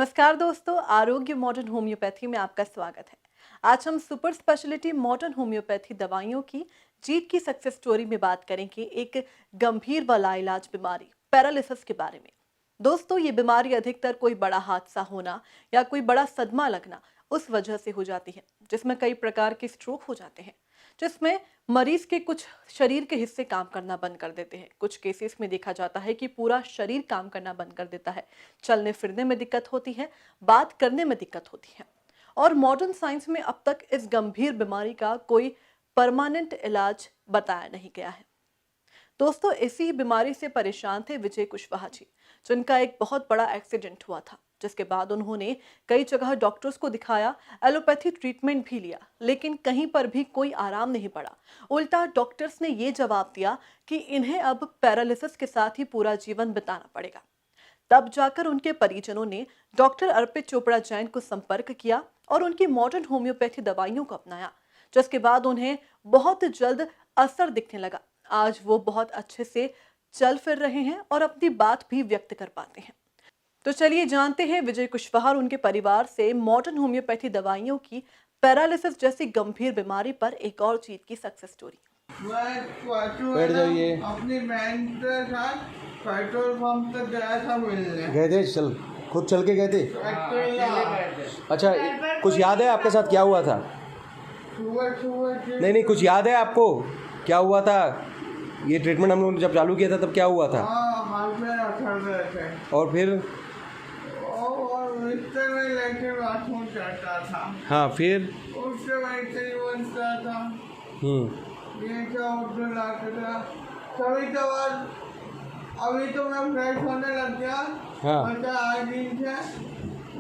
नमस्कार दोस्तों, आरोग्य मॉडर्न होम्योपैथी में आपका स्वागत है। आज हम सुपर स्पेशलिटी मॉडर्न होम्योपैथी दवाइयों की जीत की सक्सेस स्टोरी में बात करेंगे एक गंभीर व लाइलाज बीमारी पैरालिसिस के बारे में। दोस्तों, ये बीमारी अधिकतर कोई बड़ा हादसा होना या कोई बड़ा सदमा लगना उस वजह से हो जाती है, जिसमें कई प्रकार के स्ट्रोक हो जाते हैं, जिसमें मरीज के कुछ शरीर के हिस्से काम करना बंद कर देते हैं। कुछ केसेस में देखा जाता है कि पूरा शरीर काम करना बंद कर देता है। चलने फिरने में दिक्कत होती है, बात करने में दिक्कत होती है। और मॉडर्न साइंस में अब तक इस गंभीर बीमारी का कोई परमानेंट इलाज बताया नहीं गया है। दोस्तों, इसी ही बीमारी से परेशान थे विजय कुशवाहा जी, जिनका एक बहुत बड़ा एक्सीडेंट हुआ था, जिसके बाद उन्होंने कई जगह डॉक्टर्स को दिखाया, एलोपैथी ट्रीटमेंट भी लिया, लेकिन कहीं पर भी कोई आराम नहीं पड़ा। उल्टा डॉक्टर्स ने ये जवाब दिया कि इन्हें अब पैरालिसिस के साथ ही पूरा जीवन बिताना पड़ेगा। तब जाकर उनके परिजनों ने डॉक्टर अर्पित चोपड़ा जैन को संपर्क किया और उनकी मॉडर्न होम्योपैथी दवाइयों को अपनाया, जिसके बाद उन्हें बहुत जल्द असर दिखने लगा। आज वो बहुत अच्छे से चल फिर रहे हैं और अपनी बात भी व्यक्त कर पाते हैं। तो चलिए जानते हैं विजय कुशवाहा और उनके परिवार से मॉडर्न होम्योपैथी दवाइयों की पैरालिसिस जैसी गंभीर बीमारी पर एक और जीत की सक्सेस स्टोरी। बैठ जाइए। अपनी बहन के साथ पेट्रोल पंप तक गया था मिलने। गए थे? खुद चल के गए थे? अच्छा, कुछ याद है आपके साथ क्या हुआ था? नहीं, कुछ याद है आपको क्या हुआ था? ये ट्रीटमेंट हम लोगों ने जब चालू किया था तब क्या हुआ था? हाथ में अखड़ रहे थे और फिर? और बिस्तर में लेके बाथरूम जाता था। हाँ, फिर? उससे वैसे ही बनता था। ये क्या उठने लगता था कभी कभार। अभी तो मैं फ्रेश होने लग गया। हाँ। मतलब 8 दिन से,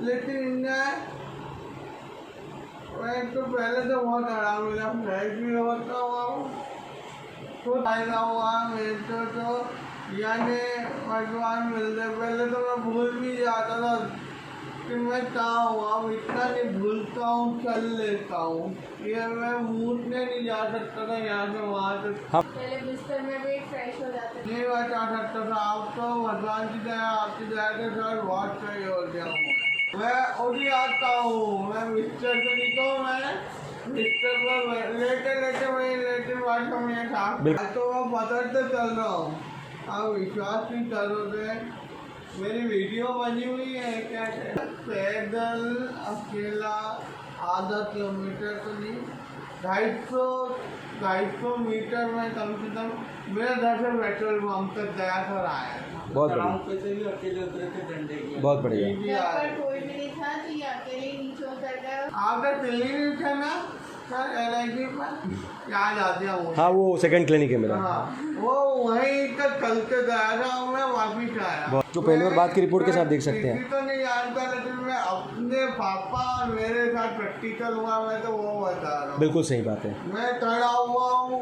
लेकिन इन्हें मैं तो पहले तो बहुत आराम मिला, फ्रेश भी होता हुआ तो फायदा हुआ मेरे तो यानी भगवान मिलते। पहले तो मैं भूल भी जाता था कि मैं कहाँ हुआ, इतना नहीं भूलता हूँ, चल लेता हूँ। ये मैं मूठने नहीं जा सकता था यहाँ से वहाँ तक। पहले बिस्तर में भी फ्रेश हो जाते थे। नहीं बता सकता था। आप तो भगवान की दया, आपकी दया के साथ बहुत सही हो गया हूँ। मैं उठी आता हूँ, मैं बिस्तर से नहीं तो मैं बिस्तर पर लेटे वही लेटे बैठा हूँ ये था। तो मैं पकड़ते चल रहा हूँ, आप विश्वास नहीं करोगे। मेरी वीडियो बनी हुई है क्या? पैदल अकेला आधा किलोमीटर तो नहीं, 250 मीटर में कम से कम मेरे घर से पेट्रोल पंप तक गया था और आया था। बहुत बढ़िया। अकेले उतरे थे डंडे की। बहुत बढ़िया। पर कोई भी नहीं था तो ये अकेले ही नीचे उतर गया। आपका क्लिनिक है ना सर, LIC पर? याद आ गया वो। हाँ, वो सेकंड क्लिनिक है मेरा। हाँ, वो वहीं तक चल के गया था और मैं वापिस आया। जो पहले और बाद की रिपोर्ट के साथ देख सकते हैं। तो नहीं जानता, लेकिन मैं अपने पापा और मेरे साथ प्रैक्टिकल हुआ, मैं तो वो बता रहा हूँ। बिल्कुल सही बात है। मैं खड़ा हुआ हूँ,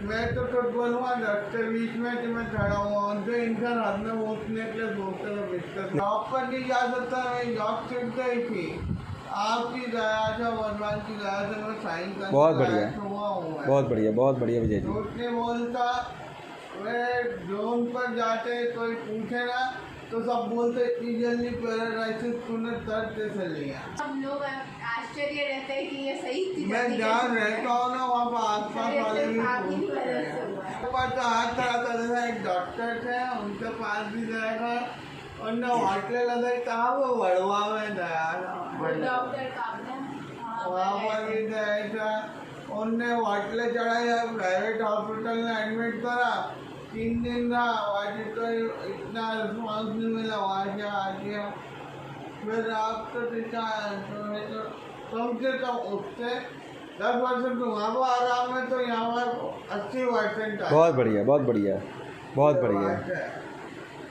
मैं तो खुद बोलूँगा 10 के बीच में कि मैं खड़ा हुआ हूँ। जो इंसान हाथ में उठने के लिए सोचते थे बिस्तर जॉब पर नहीं जा सकता, मैं जॉब छूट गई थी। आपकी दया से, भगवान की दया से मैं साइन करने बहुत बढ़िया, हुआ हूँ। बहुत बढ़िया, बहुत बढ़िया विजय जी। झूठ नहीं बोलता। मैं ड्रोन पर जाते कोई पूछे ना तो सब बोलते इतनी जल्दी पैरालाइसिस तूने दर्द कैसे लिया। हम लोग आश्चर्य रहते हैं कि ये सही थी। मैं जहाँ रहता हूँ ना वहाँ पर आसपास वाले भी पूछते हैं। पर तो हाथ खड़ा कर देता। एक डॉक्टर थे, उनके पास भी गया था, उन्होंने वाटले लगाई, कहाँ वो बड़वा में गया था, डॉक्टर का वहाँ पर भी गया था। उनने वाटले चढ़ाई, प्राइवेट हॉस्पिटल में एडमिट करा, 3 दिन रहा। वहाँ तो इतना रिस्पॉन्स नहीं मिला, वहाँ से आ गया। फिर आप तो दिखाया तो कम से कम उससे 10% तो वहाँ पर आराम है, तो यहाँ पर 80% है। बहुत बढ़िया, बहुत बढ़िया, बहुत बढ़िया।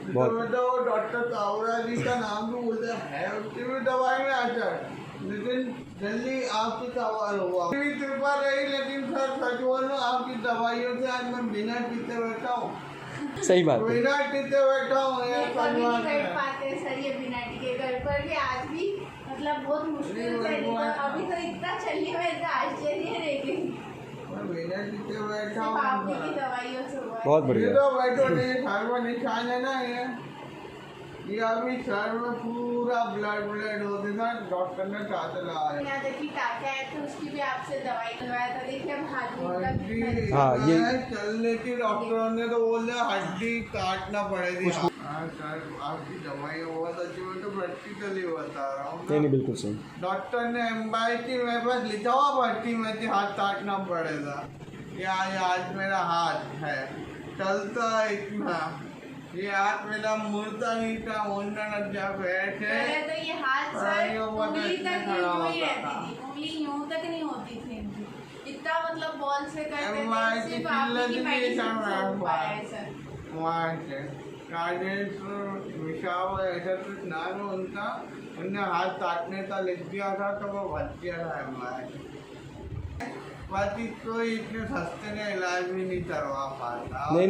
तो डॉक्टर कावरा जी का नाम भी बोलते हैं, उसकी भी दवाई में आता है, लेकिन जल्दी आपकी सवाल हुआ मेरी कृपा रही। लेकिन सर सच बोलो, आपकी दवाइयों से आज मैं बिना पीते बैठा हूँ। सही बात है। बिना पीते बैठा हूँ। ये कभी नहीं बैठ पाते सर, ये बिना टिके घर पर भी आज भी मतलब बहुत मुश्किल से। अभी तो इतना चलने में इतना आश्चर्य रह गई। मैं बिना पीते बैठा हूँ। आपकी दवाइयों से हुआ है। बहुत बढ़िया। ये तो बैठो नहीं, निशान है ना ये। ये अभी सर में पूरा ब्लड होते था, डॉक्टर ने चाहते लगाया। यहाँ देखिए टाके आए थे, उसकी भी आपसे दवाई करवाया था। देखिए अब हाथ में हड्डी हाँ, ये- चलने की डॉक्टरों ने तो बोल दिया हड्डी काटना पड़ेगी। हाँ सर, आपकी दवाई बहुत अच्छी, मैं तो भर्ती के लिए बता रहा हूँ नहीं ना। नहीं बिल्कुल सही। डॉक्टर ने एम्बाई की मेरे पास लिखा हुआ भर्ती में कि हाथ काटना पड़ेगा। ये आज मेरा हाथ है, चलता इतना, ये हाथ मेरा मुड़ता नहीं था, मुंडन अच्छा बैठ है। पहले तो ये हाथ सर उंगली तक खड़ा यूं ही होता रहती था। थी, उंगली यूं तक नहीं होती थी इनकी। इतना मतलब बॉल से करते एमआई थे, की सिर्फ आपकी किल्लत मेडिसिन नहीं से हो था पाया है सर। वहाँ से राजेश विशाल ऐसा कुछ नाम है उनका, उनने हाथ काटने का लिख दिया था तो वो भर्ती था एमआई। बाकी कोई इतने सस्ते में इलाज भी नहीं करवा पाता। नहीं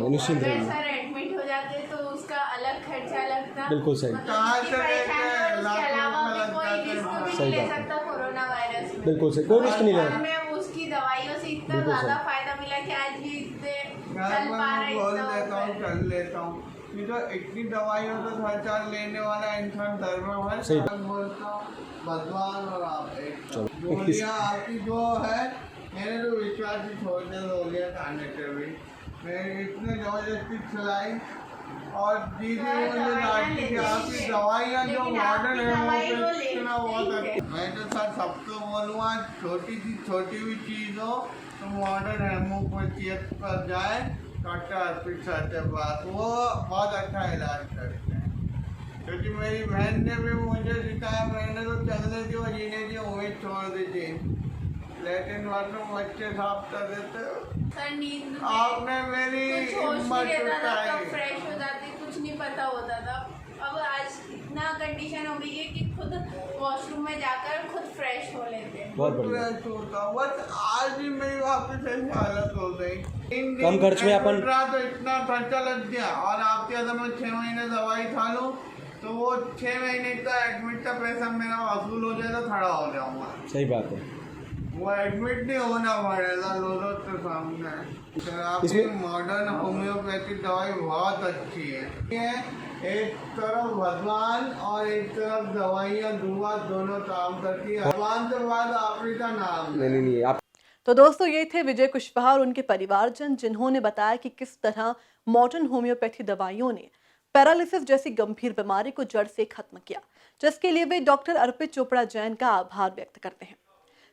निश्चिंत अगर रहिए। सर एडमिट हो जाते तो उसका अलग खर्चा लगता। बिल्कुल सही। मतलब कहाँ उसकी से लेके परेशानी और लाख उसके अलावा रुपए भी कोई लग रिस्क जाते भी सही नहीं ले बात है। सकता कोरोना वायरस में। बिल्कुल सही, कोई रिस्क नहीं और लेना। हमें उसकी दवाइयों से इतना बिल्कुल ज्यादा सही। फायदा मिला कि आज भी इतने मैं चल पा रहे बोल इतना देता हूँ, ऊपर। कर लेता हूँ। ये तो इतनी दवाइयों से खर्चा लेने वाला इंसान धर्म है। सही। मैं बोलता हूँ भगवान और आप एक चलो, गोलियाँ आपकी जो है, मैंने तो विश्वास ही छोड़ दिया गोलियाँ खाने से भी। मैंने इतने जबरदस्ती खिलाई और दीदी मुझे डांटी कि आपकी दवाइयाँ जो मॉडर्न है वो इतना बहुत अच्छा। मैं तो सर सबको बोलूँगा, छोटी सी छोटी भी चीज़ हो तो मॉडर्न हेमोपैथिक पर जाए, डॉक्टर अर्पित सर के पास, वो बहुत अच्छा इलाज करते हैं। क्योंकि मेरी बहन ने भी मुझे सिखाया, मैंने तो चलने की और जीने की उम्मीद छोड़ दी थी, लेकिन बाथरूम बच्चे साफ कर देते हो। सर नींद में आपने मेरी कुछ होश हिम्मत नहीं रहता था, जुटाई। कब फ्रेश हो जाती कुछ नहीं पता होता था। अब आज इतना कंडीशन हो गई है कि खुद वॉशरूम में जाकर खुद फ्रेश हो लेते हैं। बहुत बढ़िया। फ्रेश होता हूँ। बस आज ही मेरी वापस ऐसी हालत हो गई। कम खर्च में अपन- तो इतना खर्चा लग गया, और आपके अगर मैं 6 महीने दवाई खा लूँ तो वो 6 महीने का एडमिट का पैसा मेरा वसूल हो जाएगा, खड़ा हो जाऊंगा। सही बात है। वो एडमिट नहीं होना पड़ेगा लोगों के सामने। सर, आपकी इसमें- मॉडर्न होम्योपैथिक दवाई बहुत अच्छी है। ये एक तरफ भगवान और एक तरफ दवाइयाँ दुआ दोनों काम करती है। भगवान के बाद आपकी का नाम है। नहीं आप तो दोस्तों ये थे विजय कुशवाहा और उनके परिवारजन, जिन्होंने बताया कि किस तरह मॉडर्न होम्योपैथी दवाइयों ने पैरालिसिस जैसी गंभीर बीमारी को जड़ से खत्म किया, जिसके लिए वे डॉक्टर अर्पित चोपड़ा जैन का आभार व्यक्त करते हैं।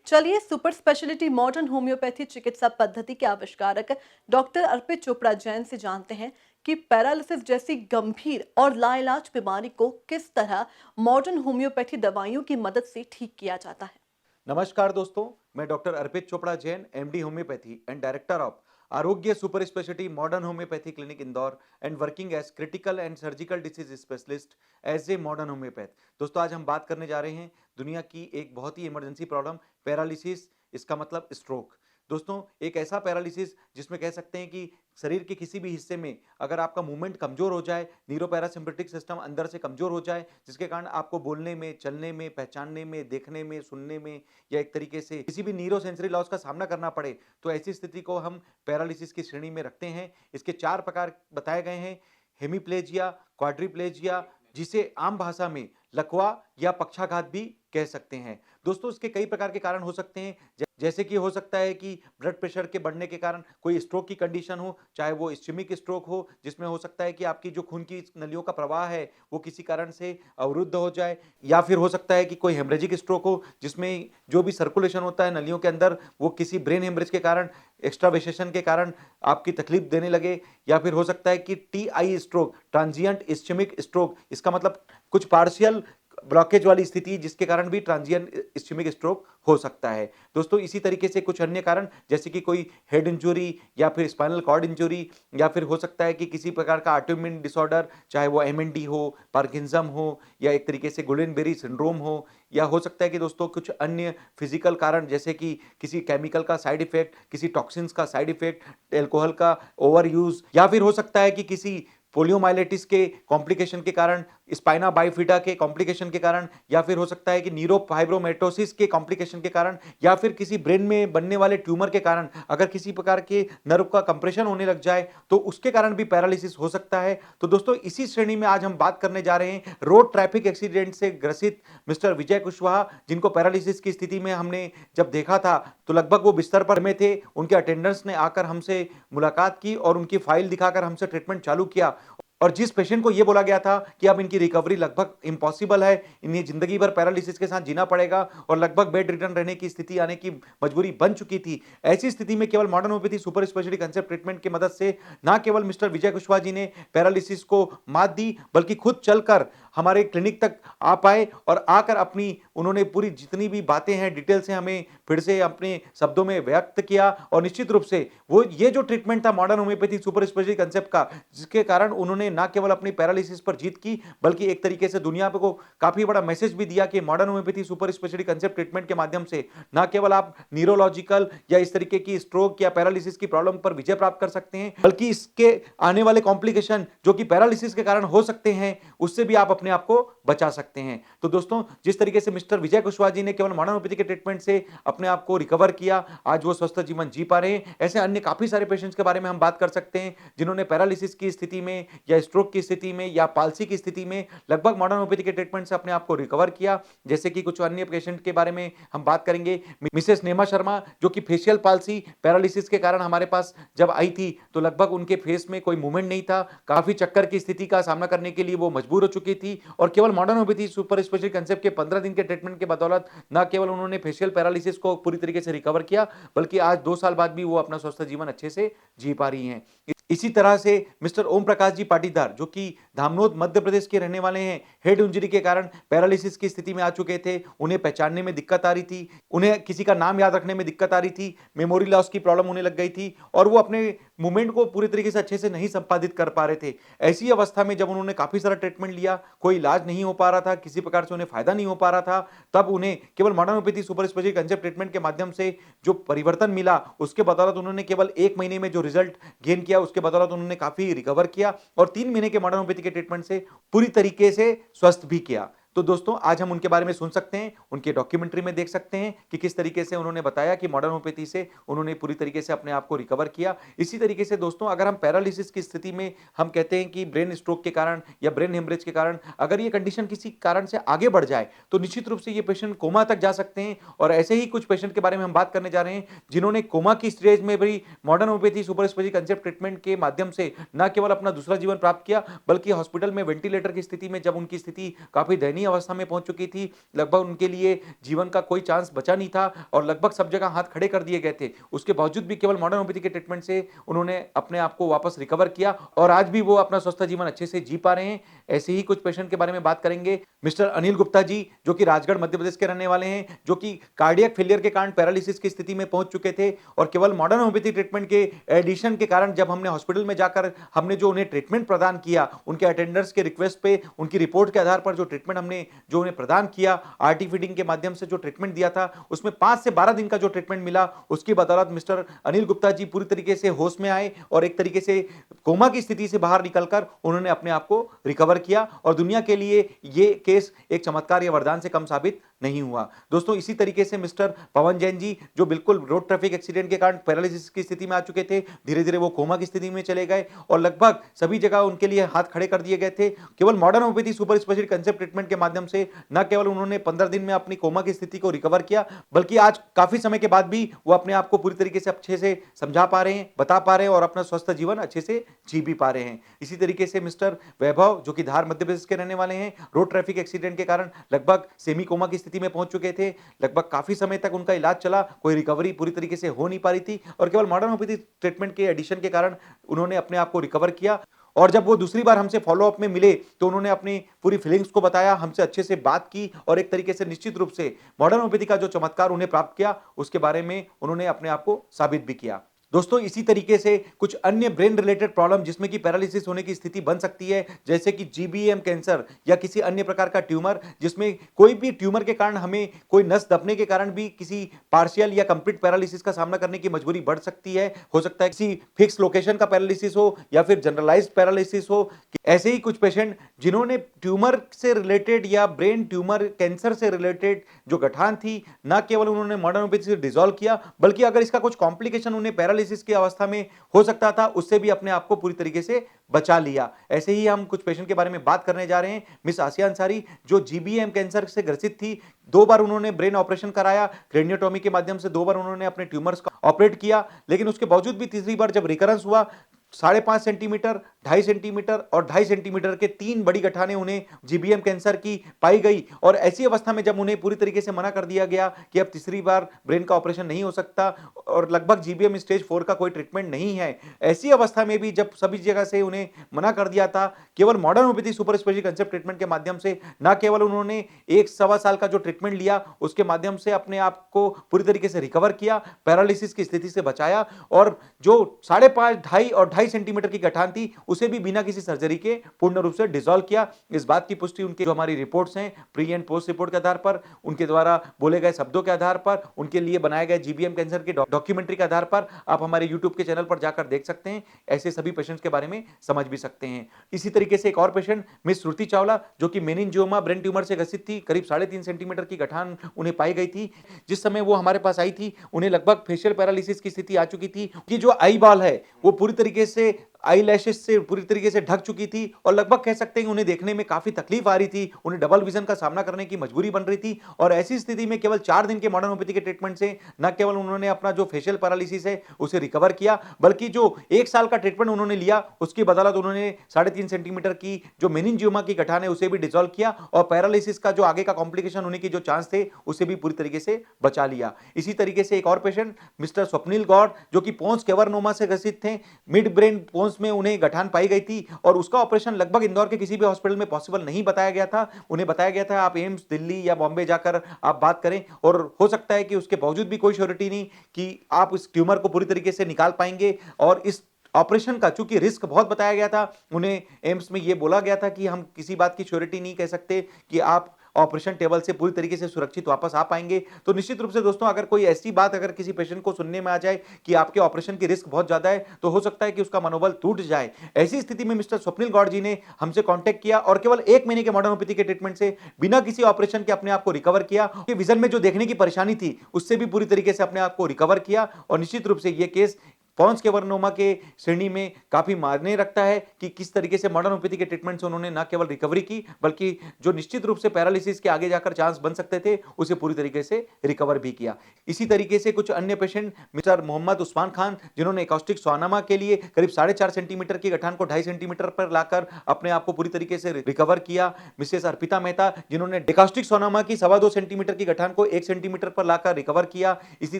चलिए सुपर स्पेशलिटी मॉडर्न होम्योपैथी चिकित्सा पद्धति के आविष्कारक डॉक्टर अर्पित चोपड़ा जैन से जानते हैं कि पैरालिसिस जैसी गंभीर और लाइलाज बीमारी को किस तरह मॉडर्न होम्योपैथी दवाइयों की मदद से ठीक किया जाता है। नमस्कार दोस्तों, मैं doctor Arpit Chopra Jain, MD homoeopathy and director of Arogya super speciality modern homoeopathy clinic Indore and working as critical and surgical disease specialist as a modern homoeopath. दोस्तों आज हम बात करने जा रहे हैं दुनिया की एक बहुत ही इमरजेंसी प्रॉब्लम पैरालिसिस, इसका मतलब स्ट्रोक। दोस्तों एक ऐसा पैरालिसिस जिसमें कह सकते हैं कि शरीर के किसी भी हिस्से में अगर आपका मूवमेंट कमजोर हो जाए, न्यूरोपैरासिम्पैथिक सिस्टम अंदर से कमजोर हो जाए, जिसके कारण आपको बोलने में, चलने में, पहचानने में, देखने में, सुनने में या एक तरीके से किसी भी न्यूरो सेंसरी लॉस का सामना करना पड़े, तो ऐसी स्थिति को हम पैरालिसिस की श्रेणी में रखते हैं। इसके 4 प्रकार बताए गए हैं: हेमीप्लेजिया, क्वाड्रिप्लेजिया, जिसे आम भाषा में लकवा या पक्षाघात भी कह सकते हैं। दोस्तों इसके कई प्रकार के कारण हो सकते हैं, जैसे कि हो सकता है कि ब्लड प्रेशर के बढ़ने के कारण कोई स्ट्रोक की कंडीशन हो, चाहे वो इस्केमिक स्ट्रोक हो, जिसमें हो सकता है कि आपकी जो खून की नलियों का प्रवाह है वो किसी कारण से अवरुद्ध हो जाए, या फिर हो सकता है कि कोई हेमरेजिक स्ट्रोक हो, जिसमें जो भी सर्कुलेशन होता है नलियों के अंदर वो किसी ब्रेन हेमरेज के कारण, एक्स्ट्रावेसेशन के कारण आपकी तकलीफ देने लगे, या फिर हो सकता है कि TI stroke, transient ischemic stroke, इसका मतलब कुछ पार्शियल ब्लॉकेज वाली स्थिति जिसके कारण भी ट्रांजिएंट इस्केमिक स्ट्रोक हो सकता है। दोस्तों इसी तरीके से कुछ अन्य कारण जैसे कि कोई हेड इंजरी या फिर स्पाइनल कॉर्ड इंजरी, या फिर हो सकता है कि किसी प्रकार का ऑटोइम्यून डिसऑर्डर, चाहे वो MND हो, पार्किंसम हो, या एक तरीके से गुलेनबेरी सिंड्रोम हो, या हो सकता है कि दोस्तों कुछ अन्य फिजिकल कारण जैसे कि किसी केमिकल का साइड इफेक्ट, किसी टॉक्सिन्स का साइड इफेक्ट, एल्कोहल का ओवर यूज, या फिर हो सकता है कि किसी पोलियोमाइलिटिस के कॉम्प्लिकेशन के कारण स्पाइना बाइफिडा के कॉम्प्लिकेशन के कारण, या फिर हो सकता है कि न्यूरोफाइब्रोमेटोसिस के कॉम्प्लिकेशन के कारण, या फिर किसी ब्रेन में बनने वाले ट्यूमर के कारण अगर किसी प्रकार के नर्व का कंप्रेशन होने लग जाए तो उसके कारण भी पैरालिसिस हो सकता है। तो दोस्तों इसी श्रेणी में आज हम बात करने जा रहे हैं रोड ट्रैफिक एक्सीडेंट से ग्रसित मिस्टर विजय कुशवाहा, जिनको पैरालिसिस की स्थिति में हमने जब देखा था तो लगभग वो बिस्तर पर में थे। उनके अटेंडेंट्स ने आकर हमसे मुलाकात की और उनकी फाइल दिखाकर हमसे ट्रीटमेंट चालू किया। और जिस पेशेंट को यह बोला गया था कि अब इनकी रिकवरी लगभग इम्पॉसिबल है, इन्हें जिंदगी भर पैरालिसिस के साथ जीना पड़ेगा और लगभग बेड रिटर्न रहने की स्थिति आने की मजबूरी बन चुकी थी, ऐसी स्थिति में केवल modern homeopathy super speciality concept treatment की मदद से न केवल मिस्टर विजय कुशवाहा जी ने पैरालिसिस को मात दी, बल्कि खुद चलकर हमारे क्लिनिक तक आ पाए और आकर अपनी उन्होंने पूरी जितनी भी बातें हैं डिटेल से हमें फिर से अपने शब्दों में व्यक्त किया। और निश्चित रूप से वो ये जो ट्रीटमेंट था modern homeopathy super speciality concept का, जिसके कारण उन्होंने ना केवल अपनी पैरालिसिस पर जीत की बल्कि एक तरीके से दुनिया को काफी बड़ा मैसेज भी दिया कि modern homeopathy super speciality concept treatment के माध्यम से ना केवल आप न्यूरोलॉजिकल या इस तरीके की स्ट्रोक या पैरालिसिस की प्रॉब्लम पर विजय प्राप्त कर सकते हैं, बल्कि इसके आने वाले कॉम्प्लिकेशन जो कि पैरालिसिस के कारण हो सकते हैं उससे भी आप अपने आप को बचा सकते हैं। तो दोस्तों जिस तरीके से मिस्टर विजय कुशवाहा जी ने केवल मॉडर्न होम्योपैथी के ट्रीटमेंट से अपने आप को रिकवर किया, आज वो स्वस्थ जीवन जी पा रहे हैं, ऐसे अन्य काफी सारे पेशेंट्स के बारे में हम बात कर सकते हैं जिन्होंने पैरालिसिस की स्थिति में या स्ट्रोक की स्थिति में या पालसी की स्थिति में लगभग मॉडर्न होम्योपैथी के ट्रीटमेंट से अपने आप को रिकवर किया। जैसे कि कुछ अन्य पेशेंट के बारे में हम बात करेंगे, मिसेस नेमा शर्मा जो कि फेशियल पालसी पैरालिसिस के कारण हमारे पास जब आई थी तो लगभग उनके फेस में कोई मूवमेंट नहीं था, काफी चक्कर की स्थिति का सामना करने के लिए वो मजबूर हो चुकी थी और केवल modern homeopathy super speciality concept के 15 दिन के ट्रीटमेंट के बदौलत न केवल उन्होंने फेशियल पैरालिसिस को पूरी तरीके से रिकवर किया बल्कि आज 2 साल बाद भी वो अपना स्वस्थ जीवन अच्छे से जी पा रही हैं। इसी तरह से मिस्टर ओम प्रकाश जी पाटीदार जो कि धामनोद मध्य प्रदेश के रहने वाले हैं, हेड इंजरी के कारण पैरालिसिस की स्थिति में आ चुके थे, उन्हें पहचानने में दिक्कत आ रही थी, उन्हें किसी का नाम याद रखने में दिक्कत आ रही थी, मेमोरी लॉस की प्रॉब्लम होने लग गई थी और वो अपने मूवमेंट को पूरी तरीके से अच्छे से नहीं संपादित कर पा रहे थे। ऐसी अवस्था में जब उन्होंने काफी सारा ट्रीटमेंट लिया, कोई इलाज नहीं हो पा रहा था, किसी प्रकार से उन्हें फायदा नहीं हो पा रहा था, तब उन्हें केवल modern homeopathy super speciality concept treatment के माध्यम से जो परिवर्तन मिला उसके बदौलत उन्होंने केवल 1 महीने में जो रिजल्ट गेन किया उसके बदौलत उन्होंने काफी रिकवर किया और 3 महीने के मॉडर्न होम्योपैथी के ट्रीटमेंट से पूरी तरीके से स्वस्थ भी किया। तो दोस्तों आज हम उनके बारे में सुन सकते हैं, उनके डॉक्यूमेंट्री में देख सकते हैं कि किस तरीके से उन्होंने बताया कि मॉडर्न होम्योपैथी से उन्होंने पूरी तरीके से अपने आप को रिकवर किया। इसी तरीके से दोस्तों अगर हम पैरालिसिस की स्थिति में हम कहते हैं कि ब्रेन स्ट्रोक के कारण या ब्रेन हेमरेज के कारण अगर ये कंडीशन किसी कारण से आगे बढ़ जाए तो निश्चित रूप से ये पेशेंट कोमा तक जा सकते हैं। और ऐसे ही कुछ पेशेंट के बारे में हम बात करने जा रहे हैं जिन्होंने कोमा की स्टेज में भी modern homeopathy super speciality concept treatment के माध्यम से न केवल अपना दूसरा जीवन प्राप्त किया बल्कि हॉस्पिटल में वेंटिलेटर की स्थिति में जब उनकी स्थिति काफी दयनीय अवस्था में पहुंच चुकी थी, लगभग उनके लिए जीवन का कोई चांस बचा नहीं था और लगभग सब जगह हाथ खड़े कर दिए गए थे, उसके बावजूद भी केवल मॉडर्न होम्योपैथी के ट्रीटमेंट से उन्होंने अपने आप को वापस रिकवर किया और आज भी वो अपना स्वस्थ जीवन अच्छे से जी पा रहे हैं। ऐसे ही कुछ पेशेंट के बारे में बात करेंगे, मिस्टर अनिल गुप्ता जी जो कि राजगढ़ मध्य प्रदेश के रहने वाले हैं, जो कि कार्डियक फेलियर के कारण पैरालिसिस की स्थिति में पहुंच चुके थे और केवल मॉडर्न होम्योपैथी ट्रीटमेंट के एडिशन के कारण जब हमने हॉस्पिटल में जाकर हमने जो उन्हें ट्रीटमेंट प्रदान किया, उनके अटेंडर्स के रिक्वेस्ट पे उनकी रिपोर्ट के आधार पर जो ट्रीटमेंट हमने जो उन्हें प्रदान किया, आरटी फीडिंग के माध्यम से जो ट्रीटमेंट दिया था उसमें 5 से 12 दिन का जो ट्रीटमेंट मिला उसकी बदौलत मिस्टर अनिल गुप्ता जी पूरी तरीके से होश में आए और एक तरीके से कोमा की स्थिति से बाहर निकलकर उन्होंने अपने आप को रिकवर किया और दुनिया के लिए ये केस एक चमत्कार या वरदान से कम साबित नहीं हुआ। दोस्तों इसी तरीके से मिस्टर पवन जैन जी जो बिल्कुल रोड ट्रैफिक एक्सीडेंट के कारण पैरालिसिस की स्थिति में आ चुके थे, धीरे धीरे वो कोमा की स्थिति में चले गए और लगभग सभी जगह उनके लिए हाथ खड़े कर दिए गए थे। केवल modern homeopathy super speciality concept treatment के माध्यम से न केवल उन्होंने 15 दिन में अपनी कोमा की स्थिति को रिकवर किया बल्कि आज काफी समय के बाद भी वो अपने आप को पूरी तरीके से अच्छे से समझा पा रहे हैं, बता पा रहे हैं और अपना स्वस्थ जीवन अच्छे से जी भी पा रहे हैं। इसी तरीके से मिस्टर वैभव जो कि धार मध्य प्रदेश के रहने वाले हैं, रोड ट्रैफिक एक्सीडेंट के कारण लगभग सेमी कोमा की स्थिति में पहुंच चुके थे, लगभग काफी समय तक उनका इलाज चला, कोई रिकवरी पूरी तरीके से हो नहीं पा रही थी और केवल मॉडर्न होम्योपैथी ट्रीटमेंट के एडिशन के कारण उन्होंने अपने आप को रिकवर किया। और जब वो दूसरी बार हमसे फॉलोअप में मिले तो उन्होंने अपनी पूरी फीलिंग्स को बताया, हमसे अच्छे से बात की और एक तरीके से निश्चित रूप से मॉडर्न होम्योपैथी का जो चमत्कार उन्हें प्राप्त किया उसके बारे में उन्होंने अपने आप को साबित भी किया। दोस्तों इसी तरीके से कुछ अन्य ब्रेन रिलेटेड प्रॉब्लम जिसमें कि पैरालिसिस होने की स्थिति बन सकती है, जैसे कि जीबीएम कैंसर या किसी अन्य प्रकार का ट्यूमर, जिसमें कोई भी ट्यूमर के कारण हमें कोई नस दबने के कारण भी किसी पार्शियल या कंप्लीट पैरालिसिस का सामना करने की मजबूरी बढ़ सकती है। हो सकता है किसी फिक्स लोकेशन का पैरालिसिस हो या फिर जनरलाइज्ड पैरालिसिस हो। ऐसे ही कुछ पेशेंट जिन्होंने ट्यूमर से रिलेटेड या ब्रेन ट्यूमर कैंसर से रिलेटेड जो गठान थी, न केवल उन्होंने मॉडर्न होम्योपैथी से डिसॉल्व किया, बल्कि अगर इसका कुछ कॉम्प्लिकेशन उन्हें पैरालिसिस की अवस्था में हो सकता था, उससे भी अपने आप को पूरी तरीके से बचा लिया। ऐसे ही हम कुछ पेशेंट के बारे में बात करने जा रहे हैं। मिस आसिया अंसारी जो जीबीएम कैंसर से ग्रसित थी, 2 बार उन्होंने ब्रेन ऑपरेशन कराया, क्रेनियोटॉमी के माध्यम से 2 बार उन्होंने अपने ट्यूमर्स को ऑपरेट किया, लेकिन उसके बावजूद भी तीसरी बार जब रिकरेंस हुआ 5.5 सेंटीमीटर, 2.5 सेंटीमीटर और 2.5 सेंटीमीटर के 3 बड़ी गठानें उन्हें जीबीएम कैंसर की पाई गई। और ऐसी अवस्था में जब उन्हें पूरी तरीके से मना कर दिया गया कि अब तीसरी बार ब्रेन का ऑपरेशन नहीं हो सकता और लगभग जीबीएम स्टेज 4 का कोई ट्रीटमेंट नहीं है, ऐसी अवस्था में भी जब सभी जगह से उन्हें मना कर दिया था, केवल modern homeopathy super speciality concept treatment के माध्यम से न केवल उन्होंने 1 सवा साल का जो ट्रीटमेंट लिया, उसके माध्यम से अपने आप को पूरी तरीके से रिकवर किया, पैरालिसिस की स्थिति से बचाया और जो 5.5, 2.5 और 2.5 सेंटीमीटर की गठान थी, उसे भी बिना किसी सर्जरी के पूर्ण रूप से डिसॉल्व किया। इस बात की पुष्टि उनके जो हमारी रिपोर्ट्स हैं, प्री एंड पोस्ट रिपोर्ट के आधार पर, उनके द्वारा बोले गए शब्दों के आधार पर, उनके लिए बनाए गए जीबीएम कैंसर के डॉक्यूमेंट्री के आधार पर आप हमारे यूट्यूब के चैनल पर जाकर देख सकते हैं। ऐसे सभी पेशेंट्स के बारे में समझ भी सकते हैं। इसी तरीके से एक और पेशेंट मिस श्रुति चावला जो कि मेनिनजियोमा ब्रेन ट्यूमर से ग्रसित थी, करीब 3.5 सेंटीमीटर की गठान उन्हें पाई गई थी। जिस समय वो हमारे पास आई थी, उन्हें लगभग फेशियल पैरालिसिस की स्थिति आ चुकी थी कि जो आई बॉल है वो पूरी तरीके से आई लैशेस से पूरी तरीके से ढक चुकी थी और लगभग कह सकते हैं उन्हें देखने में काफी तकलीफ आ रही थी, उन्हें डबल विजन का सामना करने की मजबूरी बन रही थी। और ऐसी स्थिति में केवल 4 दिन के मॉडर्न होम्योपैथी के ट्रीटमेंट से न केवल उन्होंने अपना जो फेशियल पैरालिसिस है उसे रिकवर किया, बल्कि जो 1 साल का ट्रीटमेंट उन्होंने लिया उसकी बदौलत उन्होंने 3.5 सेंटीमीटर की जो मेनिनजियोमा की गठान है उसे भी डिसॉल्व किया और पैरालिसिस का जो आगे का कॉम्प्लिकेशन होने के जो चांस थे उसे भी पूरी तरीके से बचा लिया। इसी तरीके से एक और पेशेंट मिस्टर स्वप्निल गौड़ जो कि पोन्स कैवर्नोमा से ग्रसित थे, मिड ब्रेन पोन्स में उन्हें गठान पाई गई थी और उसका ऑपरेशन लगभग इंदौर के किसी भी हॉस्पिटल में पॉसिबल नहीं बताया गया था। उन्हें बताया गया था आप एम्स दिल्ली या बॉम्बे जाकर आप बात करें और हो सकता है कि उसके बावजूद भी कोई श्योरिटी नहीं कि आप इस ट्यूमर को पूरी तरीके से निकाल पाएंगे। और इस ऑपरेशन का चूंकि रिस्क बहुत बताया गया था, उन्हें एम्स में यह बोला गया था कि हम किसी बात की श्योरिटी नहीं कह सकते कि आप ऑपरेशन टेबल से पूरी तरीके से सुरक्षित वापस आ पाएंगे। तो निश्चित रूप से दोस्तों अगर कोई ऐसी बात अगर किसी पेशेंट को सुनने में आ जाए कि आपके ऑपरेशन की रिस्क बहुत ज्यादा है, तो हो सकता है कि उसका मनोबल टूट जाए। ऐसी स्थिति में मिस्टर स्वप्निल गौड़ जी ने हमसे कांटेक्ट किया और केवल 1 महीने के मॉडर्न होम्योपैथी के ट्रीटमेंट से बिना किसी ऑपरेशन के अपने आप को रिकवर किया। विजन में जो देखने की परेशानी थी उससे भी पूरी तरीके से अपने आप को रिकवर किया और निश्चित रूप से यह केस पॉन्स कैवर्नोमा के श्रेणी में काफी मायने रखता है कि किस तरीके से मॉडर्न होम्योपैथी के ट्रीटमेंट से उन्होंने न केवल रिकवरी की, बल्कि जो निश्चित रूप से पैरालिसिस के आगे जाकर चांस बन सकते थे उसे पूरी तरीके से रिकवर भी किया। इसी तरीके से कुछ अन्य पेशेंट मिस्टर मोहम्मद उस्मान खान जिन्होंने एकॉस्टिक सोनामा के लिए करीब 4.5 सेंटीमीटर की गठान को 2.5 सेंटीमीटर पर लाकर अपने आप को पूरी तरीके से रिकवर किया। मिसेस अर्पिता मेहता जिन्होंने एकॉस्टिक सोनामा की 2.25 सेंटीमीटर की गठान को 1 सेंटीमीटर पर लाकर रिकवर किया। इसी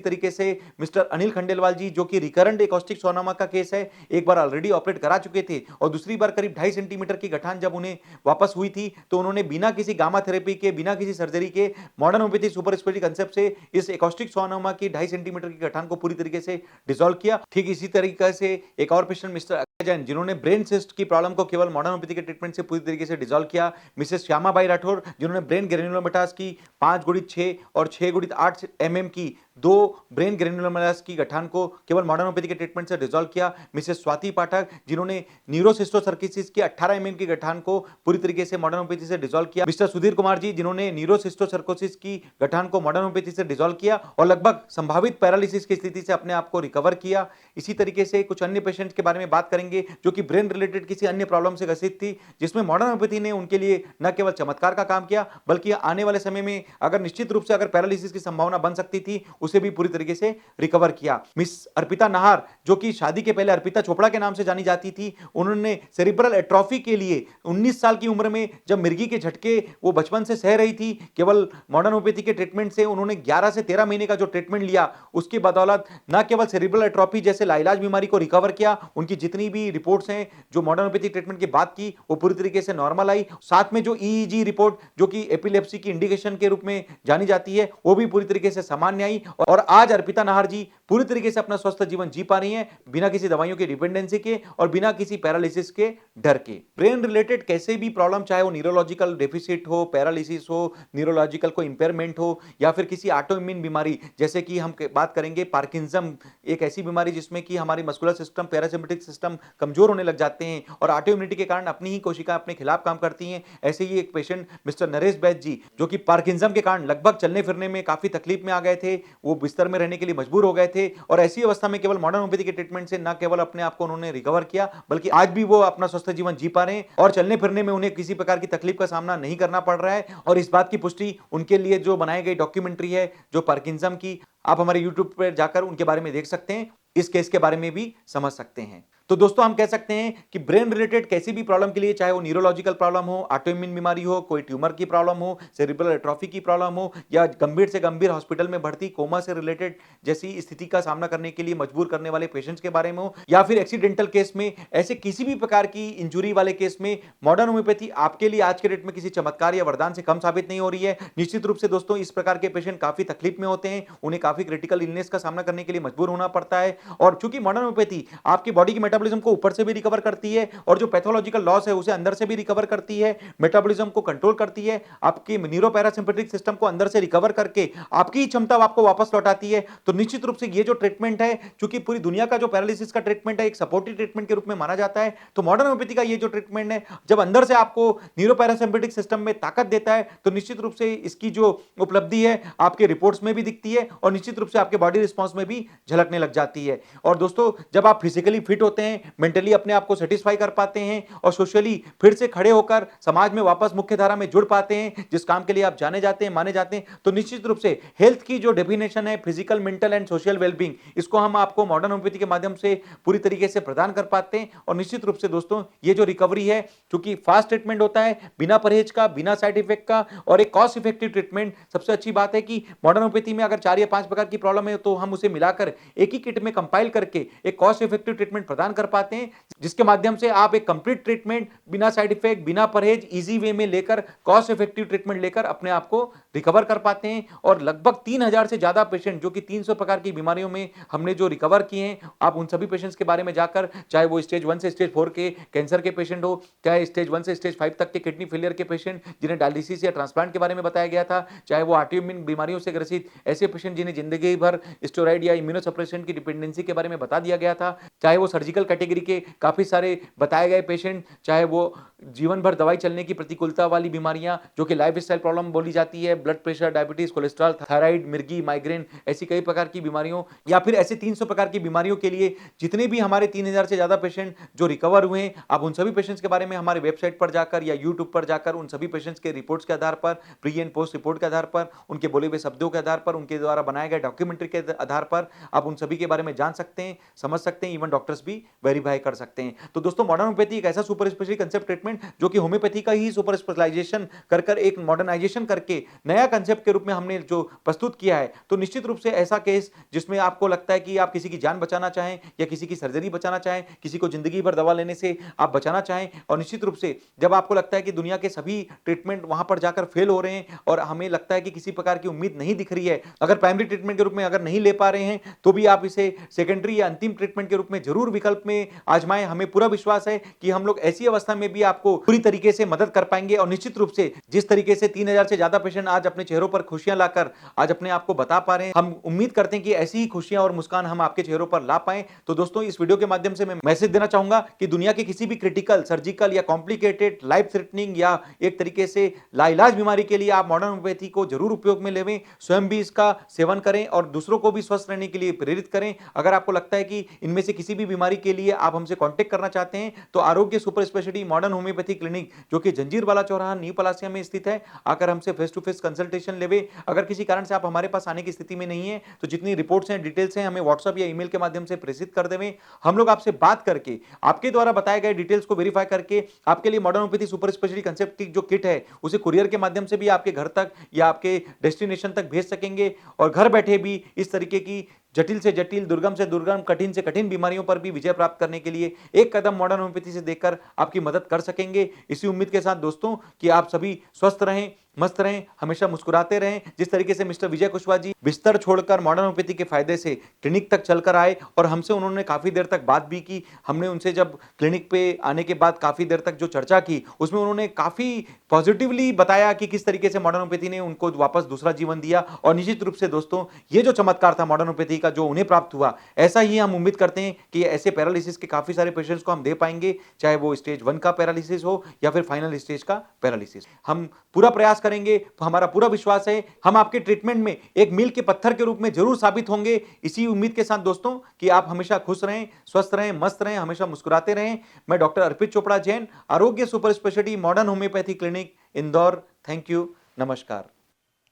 तरीके से मिस्टर अनिल खंडेलवाल जी जो कि रिकरेंट एकॉस्टिक सोनामा का केस है, एक बार ऑलरेडी ऑपरेट करा चुके थे और दूसरी बार करीब 2.5 सेंटीमीटर की गठान जब उन्हें वापस हुई थी तो उन्होंने बिना किसी गामा थेरेपी के, बिना किसी सर्जरी के modern homeopathy super speciality concept से इस एकॉस्टिक सोनामा की 2.5 सेंटीमीटर की गठान को पूरी तरीके से डिसॉल्व किया। ठीक इसी तरीके से एक और पेशेंट मिस्टर अक्षय जैन जिन्होंने ब्रेन सिस्ट की प्रॉब्लम को केवल मॉडर्न होम्योपैथी के ट्रीटमेंट से पूरी तरीके से डिसॉल्व किया। मिसेस श्यामाबाई राठौर जिन्होंने ब्रेन ग्रेन्युलोमेटास की 5x6 और 6x8 mm की 2 ब्रेन ग्रेन्युलोमेटास की गठान को केवल मॉडर्न होम्योपैथी के ट्रीटमेंट से डिसॉल्व किया। मिसेस स्वाति पाठक जिन्होंने न्यूरोसिस्टोसर्किसिस की 18 mm की गठान को पूरी तरीके से मॉडर्न होम्योपैथी से डिसॉल्व किया। मिस्टर सुधीर कुमार जी जिन्होंने न्यूरोसिस्टोसर्कोसिस की गठान को मॉडर्न होम्योपैथी से डिसॉल्व किया और लगभग संभावित पैरालिसिस की स्थिति से अपने आप को रिकवर किया। इसी तरीके से कुछ अन्य पेशेंट्स के बारे में बात करेंगे जो कि ब्रेन रिलेटेड किसी अन्य प्रॉब्लम से ग्रसित थी, जिसमें मॉडर्न होम्योपैथी ने उनके लिए न केवल चमत्कार का काम किया बल्कि आने वाले समय में अगर निश्चित रूप से अगर पैरालिसिस की संभावना बन सकती थी उसे भी पूरी तरीके से रिकवर किया। मिस अर्पिता नाहर जो कि शादी के पहले अर्पिता चोपड़ा के नाम से जानी जाती थी, उन्होंने सेरिब्रल एट्रोफी के लिए 19 साल की उम्र में जब मिर्गी के झटके वो बचपन से सह रही थी, केवल मॉडर्न होम्योपैथी के ट्रीटमेंट से उन्होंने 11 से 13 महीने का जो ट्रीटमेंट लिया उसकी बदौलत न केवल सेरिब्रल एट्रोफी जैसे लाइलाज बीमारी को रिकवर किया, उनकी जितनी भी रिपोर्ट्स हैं जो मॉडर्न होम्योपैथी ट्रीटमेंट की बात की वो पूरी तरीके से नॉर्मल आई। साथ में जो ईईजी रिपोर्ट जो कि एपिलेप्सी की इंडिकेशन के रूप में जानी जाती है वो भी पूरी तरीके से सामान्य आई और आज अर्पिता नाहर जी पूरी तरीके से अपना स्वस्थ जीवन जी पा रही हैं बिना किसी दवाइयों की डिपेंडेंसी के और बिना किसी पैरालिसिस के डर के। ब्रेन रिलेटेड कैसे भी प्रॉब्लम, चाहे वो न्यूरोलॉजिकल डेफिसिट हो, पैरालिसिस हो, न्यूरोलॉजिकल कोई इंपेयरमेंट हो या फिर किसी ऑटो इम्यून बीमारी, जैसे कि हम बात करेंगे पार्किंसम, एक ऐसी बीमारी जिसमें कि हमारी मस्कुलर सिस्टम, पैरासिम्पैथिक सिस्टम कमजोर होने लग जाते हैं और ऑटो इम्यूनिटी के कारण अपनी ही कोशिका अपने खिलाफ काम करती हैं। ऐसे ही एक पेशेंट मिस्टर नरेश बैद जी, जो कि पार्किंसम के कारण लगभग चलने फिरने में काफी तकलीफ में आ गए थे, वो बिस्तर में रहने के लिए मजबूर हो गए थे और ऐसी अवस्था में केवल मॉडर्न होम्योपैथी के ट्रीटमेंट से न केवल अपने आप को उन्होंने रिकवर किया, बल्कि आज भी वो अपना स्वस्थ जीवन जी पा रहे हैं और चलने फिरने में उन्हें किसी प्रकार की तकलीफ का सामना नहीं करना पड़ रहा है। और इस बात की पुष्टि उनके लिए जो बनाई गई डॉक्यूमेंट्री है जो पार्किंसम की, आप हमारे यूट्यूब पर जाकर उनके बारे में देख सकते हैं, इस केस के बारे में भी समझ सकते हैं। तो दोस्तों हम कह सकते हैं कि ब्रेन रिलेटेड किसी भी प्रॉब्लम के लिए, चाहे वो न्यूरोलॉजिकल प्रॉब्लम हो, ऑटोइम्यून बीमारी हो, कोई ट्यूमर की प्रॉब्लम हो, सेरिब्रल एट्रोफी की प्रॉब्लम हो या गंभीर से गंभीर हॉस्पिटल में भर्ती कोमा से रिलेटेड जैसी स्थिति का सामना करने के लिए मजबूर करने वाले पेशेंट्स के बारे में हो, या फिर एक्सीडेंटल केस में, ऐसे किसी भी प्रकार की इंजुरी वाले केस में मॉडर्न होम्योपैथी आपके लिए आज के डेट में किसी चमत्कार या वरदान से कम साबित नहीं हो रही है। निश्चित रूप से दोस्तों इस प्रकार के पेशेंट काफी तकलीफ में होते हैं, उन्हें काफी क्रिटिकल इलनेस का सामना करने के लिए मजबूर होना पड़ता है। और चूंकि मॉडर्न होम्योपैथी आपकी बॉडी की मेटाबॉलिज्म को ऊपर से भी रिकवर करती है और जो पैथोलॉजिकल लॉस है उसे अंदर से भी रिकवर करती है, मेटाबॉलिज्म को कंट्रोल करती है, आपके न्यूरोपैरासिम्पैथिक सिस्टम को अंदर से रिकवर करके आपकी क्षमता आपको वापस लौटाती है। तो निश्चित रूप से ये जो ट्रीटमेंट है, क्योंकि पूरी दुनिया का जो पैरालिसिस का ट्रीटमेंट है एक सपोर्टिव ट्रीटमेंट के रूप में माना जाता है, तो मॉडर्न होम्योपैथी का ये जो ट्रीटमेंट है जब अंदर से आपको न्यूरोपैरासिम्पैथिक सिस्टम में ताकत देता है, तो निश्चित रूप से इसकी जो उपलब्धि है आपके रिपोर्ट्स में भी दिखती है और निश्चित रूप से आपके बॉडी रिस्पॉन्स में भी झलकने लग जाती है। और दोस्तों जब आप फिजिकली फिट होते हैं, मेंटली अपने आप को सेटिस्फाई कर पाते हैं और सोशली फिर से खड़े होकर समाज में वापस मुख्य धारा में जुड़ पाते हैं, जिस काम के लिए आप जाने जाते हैं, माने जाते हैं, तो निश्चित रूप से हेल्थ की जो डेफिनेशन है physical, mental and social wellbeing, इसको हम आपको मॉडर्न होम्योपैथी के माध्यम से पूरी तरीके से प्रदान कर पाते हैं। और निश्चित रूप से दोस्तों ये जो रिकवरी है, क्योंकि फास्ट ट्रीटमेंट होता है, बिना परहेज का, बिना साइड इफेक्ट का और एक कॉस्ट इफेक्टिव ट्रीटमेंट। सबसे अच्छी बात है कि मॉडर्न होम्योपैथी में अगर 4 या 5 प्रकार की प्रॉब्लम है तो हम उसे मिलाकर एक ही किट में कंपाइल करके एक कॉस्ट इफेक्टिव ट्रीटमेंट प्रदान कर पाते हैं, जिसके माध्यम से आप एक कंप्लीट ट्रीटमेंट बिना साइड इफेक्ट, बिना परहेज, इजी वे में लेकर, कॉस्ट इफेक्टिव ट्रीटमेंट लेकर अपने आप को रिकवर कर पाते हैं। और लगभग 3000 से ज्यादा पेशेंट, जो कि 300 प्रकार की बीमारियों में हमने जो रिकवर किए हैं, आप उन सभी पेशेंट्स के बारे में जाकर, चाहे वो स्टेज 1 से स्टेज 4 के कैंसर के पेशेंट हो, चाहे स्टेज 1 से स्टेज 5 तक के किडनी फेलियर के पेशेंट जिन्हें डायलिसिस या ट्रांसप्लांट के बारे में बताया गया था, चाहे वो ऑटोइम्यून बीमारियों से ग्रसित ऐसे पेशेंट जिन्हें जिंदगी भर स्टेरॉइड या इम्यूनोसप्रेशन की डिपेंडेंसी के बारे में बता दिया गया था, चाहे वो सर्जिकल कैटेगरी के काफी सारे बताए गए पेशेंट, चाहे वो जीवन भर दवाई चलने की प्रतिकूलता वाली बीमारियां जो कि लाइफस्टाइल प्रॉब्लम बोली जाती है, blood pressure, diabetes, cholesterol, thyroid, मिर्गी, माइग्रेन, ऐसी कई प्रकार की बीमारियों, या फिर ऐसे 300 प्रकार की बीमारियों के लिए जितने भी हमारे 3000 से ज्यादा पेशेंट जो रिकवर हुए हैं, आप उन सभी पेशेंट्स के बारे में हमारे वेबसाइट पर जाकर या यूट्यूब पर जाकर उन सभी पेशेंट्स के रिपोर्ट्स के आधार पर, प्री एंड पोस्ट रिपोर्ट के आधार पर, उनके बोले हुए शब्दों के आधार पर, उनके द्वारा बनाए गए डॉक्यूमेंट्री के आधार पर आप उन सभी के बारे में जान सकते हैं, समझ सकते हैं, इवन डॉक्टर्स भी वेरीफाई कर सकते हैं। तो दोस्तों मॉडर्न होम्योपैथी एक ऐसा सुपर स्पेशलिटी कंसेप्ट ट्रीटमेंट जो कि होम्योपैथी का ही सुपर स्पेशलाइजेशन कर एक मॉडर्नाइजेशन करके नया कंसेप्ट के रूप में हमने जो प्रस्तुत किया है, तो निश्चित रूप से ऐसा केस जिसमें आपको लगता है कि आप किसी की जान बचाना चाहें या किसी की सर्जरी बचाना चाहें, किसी को जिंदगी भर दवा लेने से आप बचाना चाहें, और निश्चित रूप से जब आपको लगता है कि दुनिया के सभी ट्रीटमेंट वहां पर जाकर फेल हो रहे हैं और हमें लगता है कि किसी प्रकार की उम्मीद नहीं दिख रही है, अगर प्राइमरी ट्रीटमेंट के रूप में अगर नहीं ले पा रहे हैं तो भी आप इसे सेकेंडरी या अंतिम ट्रीटमेंट के रूप में जरूर विकल्प में आजमाएं। हमें पूरा विश्वास है कि हम लोग ऐसी अवस्था में भी आपको पूरी तरीके से मदद कर पाएंगे। और निश्चित रूप से जिस तरीके से 3000 से ज्यादा पेशेंट आज अपने चेहरों पर खुशियां लाकर आज अपने आप को बता पा रहे हैं, हम उम्मीद करते हैं कि ऐसी ही खुशियां और मुस्कान हम आपके चेहरों पर ला पाएं। तो दोस्तों इस वीडियो के माध्यम से मैं मैसेज देना चाहूंगा कि दुनिया के किसी भी क्रिटिकल, सर्जिकल या कॉम्प्लिकेटेड, लाइफ थ्रेटनिंग या एक तरीके से लाइलाज बीमारी के लिए आप मॉडर्न होम्योपैथी को जरूर उपयोग में लेवें, स्वयं भी इसका सेवन करें और दूसरों को भी स्वस्थ रहने के लिए प्रेरित करें। अगर आपको लगता है कि इनमें से किसी भी बीमारी के लिए आप हमसे कांटेक्ट करना चाहते हैं तो आरोग्य super speciality modern homoeopathy clinic जो कि जंजीरवाला चौराहा, न्यू पलासिया में स्थित है, आकर हमसे फेस टू फेस कंसल्टेशन लेवे। अगर किसी कारण से आप हमारे पास आने की स्थिति में नहीं है तो जितनी रिपोर्ट्स हैं, डिटेल्स हैं, हमें व्हाट्सएप या ईमेल के माध्यम से प्रेषित कर देवें। हम लोग आपसे बात करके आपके द्वारा बताए गए डिटेल्स को वेरीफाई करके आपके लिए modern homeopathy super speciality concept की जो किट है उसे कुरियर के माध्यम से भी आपके घर तक या आपके डेस्टिनेशन तक भेज सकेंगे और घर बैठे भी इस तरीके की जटिल से जटिल, दुर्गम से दुर्गम, कठिन से कठिन बीमारियों पर भी विजय प्राप्त करने के लिए एक कदम मॉडर्न होम्योपैथी से देखकर आपकी मदद कर सकेंगे। इसी उम्मीद के साथ दोस्तों कि आप सभी स्वस्थ रहें, मस्त रहें, हमेशा मुस्कुराते रहें। जिस तरीके से मिस्टर विजय कुशवाहा जी बिस्तर छोड़कर मॉडर्न होम्योपैथी के फायदे से क्लिनिक तक चलकर आए और हमसे उन्होंने काफी देर तक बात भी की। हमने उनसे जब क्लिनिक पे आने के बाद काफी देर तक जो चर्चा की उसमें उन्होंने काफी पॉजिटिवली बताया कि किस तरीके से मॉडर्न होम्योपैथी ने उनको वापस दूसरा जीवन दिया। और निश्चित रूप से दोस्तों ये जो चमत्कार था मॉडर्न होम्योपैथी का जो उन्हें प्राप्त हुआ, ऐसा ही हम उम्मीद करते हैं कि ऐसे पैरालिसिस के काफी सारे पेशेंट्स को हम दे पाएंगे, चाहे वो स्टेज 1 का पैरालिसिस हो या फिर फाइनल स्टेज का पैरालिसिस। हम पूरा प्रयास करेंगे, हमारा पूरा विश्वास है हम आपके ट्रीटमेंट में एक मील के पत्थर के रूप में जरूर साबित होंगे। इसी उम्मीद के साथ दोस्तों कि आप हमेशा खुश रहें, स्वस्थ रहें, मस्त रहें, हमेशा मुस्कुराते रहें। मैं डॉक्टर अर्पित चोपड़ा जैन, आरोग्य super speciality modern homoeopathy clinic Indore. Thank you, नमस्कार।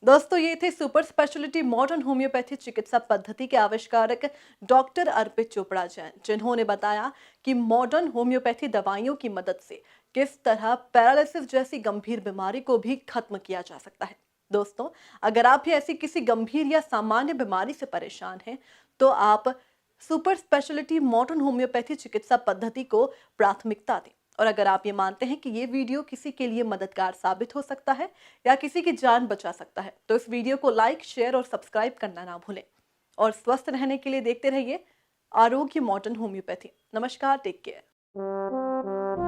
दोस्तों ये थे सुपर स्पेशलिटी मॉडर्न होम्योपैथी चिकित्सा पद्धति के आविष्कारक डॉक्टर अर्पित चोपड़ा जैन, जिन्होंने बताया कि मॉडर्न होम्योपैथी दवाइयों की मदद से किस तरह पैरालिसिस जैसी गंभीर बीमारी को भी खत्म किया जा सकता है। दोस्तों अगर आप भी ऐसी किसी गंभीर या सामान्य बीमारी से परेशान हैं तो आप सुपर स्पेशलिटी मॉडर्न होम्योपैथी चिकित्सा पद्धति को प्राथमिकता दें। और अगर आप ये मानते हैं कि ये वीडियो किसी के लिए मददगार साबित हो सकता है या किसी की जान बचा सकता है तो इस वीडियो को लाइक, शेयर और सब्सक्राइब करना ना भूलें। और स्वस्थ रहने के लिए देखते रहिए आरोग्य मॉडर्न होम्योपैथी। नमस्कार, टेक केयर।